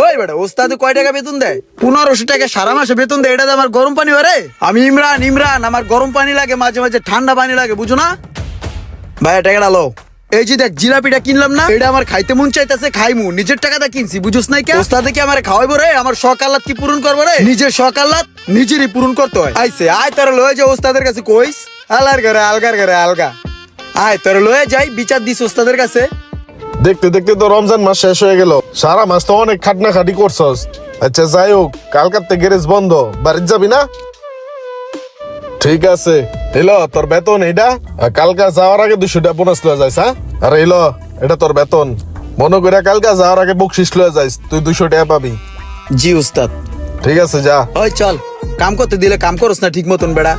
ওই বেটা ওস্তাদ কয় টাকা বেতন দেয়? 1500 টাকা সারা মাসে বেতন দেয়। এটা তো আমার গরম পানি ভরে। আমি ইমরান ইমরান, আমার গরম পানি লাগে, মাঝে মাঝে ঠান্ডা পানি লাগে, বুঝো না? ভাই টাকাটা লো। এই যে দেখ জিলাপিটা কিনলাম না, এটা আমার খাইতে মন চাইতেছে, খাইমু, নিজের টাকাটা কিনছি, বুঝুস নাই কে? ওস্তাদে কি আমার খাওয়াইবো রে? আমার শখ আহ্লাদ কি পূরণ করবো রে? নিজের শখ আহ্লাদ নিজেরই পূরণ করতে হয়। আইসে আয় তোরা লয়ে যা ওস্তাদের কাছে, কইস আলার ঘরে আলগার ঘরে আলগা। আয় তোরা লয়ে যাই, বিচার দিস ওস্তাদের কাছে। দেখতে দেখতে তো রমজান মাস শেষ হয়ে গেল, সারা মাস তো অনেক খাটনা খাটি করছস। আচ্ছা যাই হোক, কালকার থেকে গ্যারেজ বন্ধ, বাড়িতে যাবি না? ঠিক আছে, এলো তোর বেতন এটা। আর কালকা যাওয়ার আগে 200 টাকা বোনাস লয়ে যাইস। হ্যাঁ, আর এলো এটা তোর বেতন। মনে করে কালকা যাওয়ার আগে বকশিস লয়ে যাইস, তুই 200 টাকা পাবি। জি ওস্তাদ। ঠিক আছে যা। ওই চল, কাম করতে দিলে কাম করস না ঠিক মতন বেড়া।